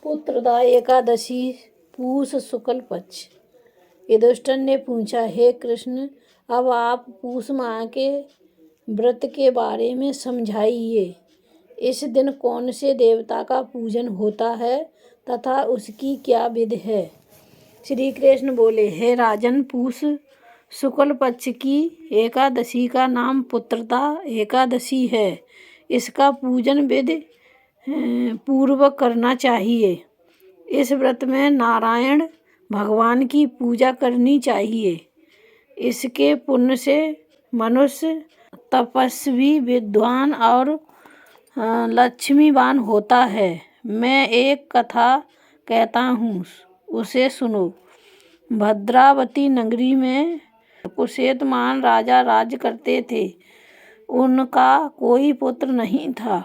पुत्रदा एकादशी पूस शुक्ल पक्ष। युधिष्ठिर ने पूछा, हे कृष्ण, अब आप पूस माह के व्रत के बारे में समझाइए। इस दिन कौन से देवता का पूजन होता है तथा उसकी क्या विधि है। श्री कृष्ण बोले, हे राजन, पूस शुक्ल पक्ष की एकादशी का नाम पुत्रदा एकादशी है। इसका पूजन विधि पूर्वक करना चाहिए। इस व्रत में नारायण भगवान की पूजा करनी चाहिए। इसके पुण्य से मनुष्य तपस्वी, विद्वान और लक्ष्मीवान होता है। मैं एक कथा कहता हूँ, उसे सुनो। भद्रावती नगरी में कुशेतमान राजा राज्य करते थे। उनका कोई पुत्र नहीं था।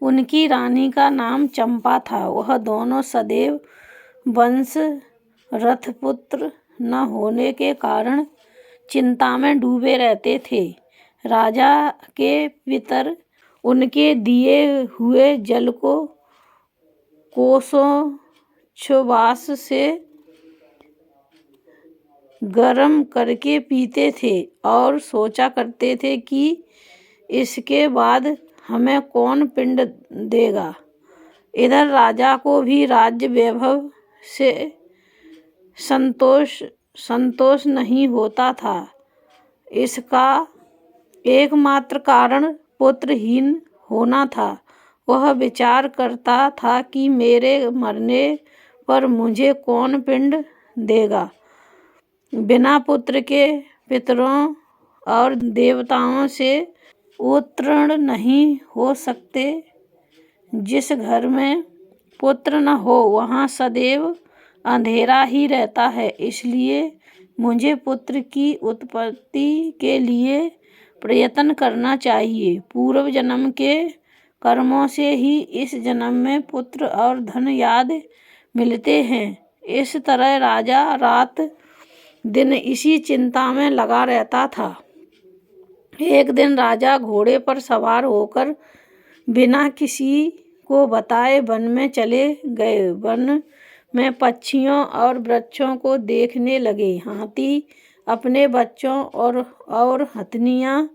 उनकी रानी का नाम चंपा था। वह दोनों सदैव वंश रथपुत्र न होने के कारण चिंता में डूबे रहते थे। राजा के पितर उनके दिए हुए जल को कोसोच्छ्वास से गर्म करके पीते थे और सोचा करते थे कि इसके बाद हमें कौन पिंड देगा। इधर राजा को भी राज्य वैभव से संतोष नहीं होता था। इसका एकमात्र कारण पुत्रहीन होना था। वह विचार करता था कि मेरे मरने पर मुझे कौन पिंड देगा। बिना पुत्र के पितरों और देवताओं से उत्तीर्ण नहीं हो सकते। जिस घर में पुत्र न हो वहाँ सदैव अंधेरा ही रहता है। इसलिए मुझे पुत्र की उत्पत्ति के लिए प्रयत्न करना चाहिए। पूर्व जन्म के कर्मों से ही इस जन्म में पुत्र और धन याद मिलते हैं। इस तरह राजा रात दिन इसी चिंता में लगा रहता था। एक दिन राजा घोड़े पर सवार होकर बिना किसी को बताए वन में चले गए। वन में पक्षियों और वृक्षों को देखने लगे। हाथी अपने बच्चों और हथनियाँ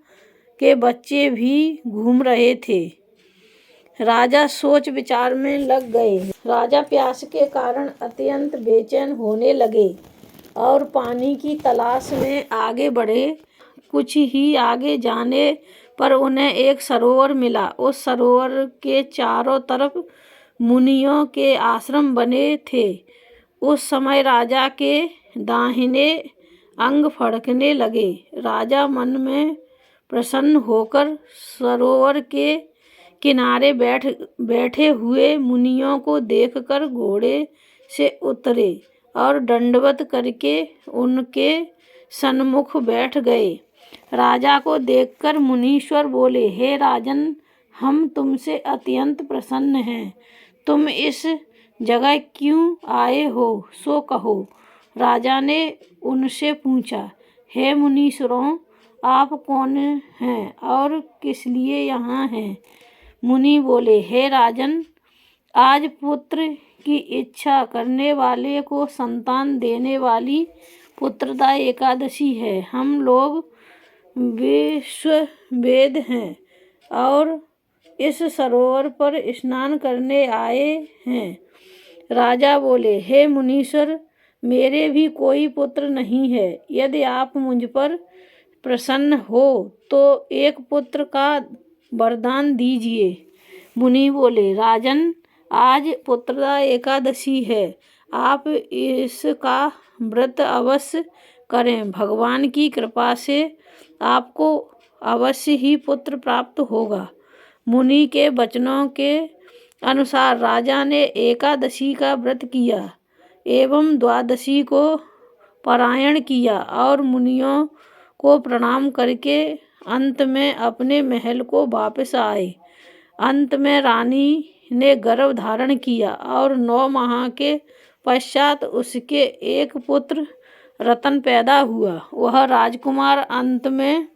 के बच्चे भी घूम रहे थे। राजा सोच विचार में लग गए। राजा प्यास के कारण अत्यंत बेचैन होने लगे और पानी की तलाश में आगे बढ़े। कुछ ही आगे जाने पर उन्हें एक सरोवर मिला। उस सरोवर के चारों तरफ मुनियों के आश्रम बने थे। उस समय राजा के दाहिने अंग फड़कने लगे। राजा मन में प्रसन्न होकर सरोवर के किनारे बैठे हुए मुनियों को देखकर घोड़े से उतरे और दंडवत करके उनके सन्मुख बैठ गए। राजा को देखकर मुनीश्वर बोले, हे राजन, हम तुमसे अत्यंत प्रसन्न हैं। तुम इस जगह क्यों आए हो, सो कहो। राजा ने उनसे पूछा, हे मुनीश्वरों, आप कौन हैं और किस लिए यहाँ हैं। मुनि बोले, हे राजन, आज पुत्र की इच्छा करने वाले को संतान देने वाली पुत्रदा एकादशी है। हम लोग विश्ववेद हैं और इस सरोवर पर स्नान करने आए हैं। राजा बोले, हे मुनीश्वर, मेरे भी कोई पुत्र नहीं है। यदि आप मुझ पर प्रसन्न हो तो एक पुत्र का वरदान दीजिए। मुनि बोले, राजन, आज पुत्रदा एकादशी है। आप इसका व्रत अवश्य करें। भगवान की कृपा से आपको अवश्य ही पुत्र प्राप्त होगा। मुनि के वचनों के अनुसार राजा ने एकादशी का व्रत किया एवं द्वादशी को पारायण किया और मुनियों को प्रणाम करके अंत में अपने महल को वापस आए। अंत में रानी ने गर्भ धारण किया और 9 माह के पश्चात उसके एक पुत्र रतन पैदा हुआ। वह राजकुमार अंत में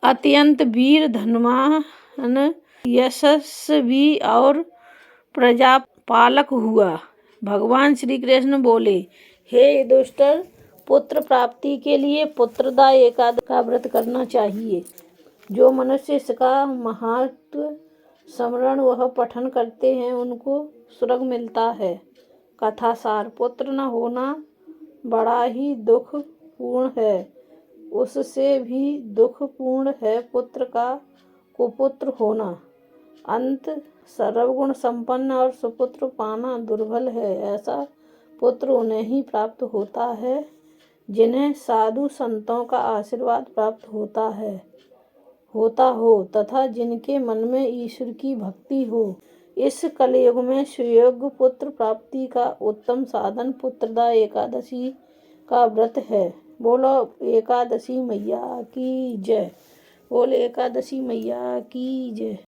अत्यंत वीर, धनवान, यशस्वी और प्रजापालक हुआ। भगवान श्री कृष्ण बोले, हे युधिष्ठिर, पुत्र प्राप्ति के लिए पुत्रदा एकादशी का व्रत करना चाहिए। जो मनुष्य इसका महात्म्य स्मरण व पठन करते हैं उनको स्वर्ग मिलता है। कथासार, पुत्र न होना बड़ा ही दुखपूर्ण है, उससे भी दुखपूर्ण है पुत्र का कुपुत्र होना। अंत, सर्वगुण संपन्न और सुपुत्र पाना दुर्लभ है। ऐसा पुत्र उन्हें ही प्राप्त होता है जिन्हें साधु संतों का आशीर्वाद प्राप्त होता हो तथा जिनके मन में ईश्वर की भक्ति हो। इस कलयुग में सुयोग्य पुत्र प्राप्ति का उत्तम साधन पुत्रदा एकादशी का व्रत है। बोलो एकादशी मैया की जय। बोलो एकादशी मैया की जय।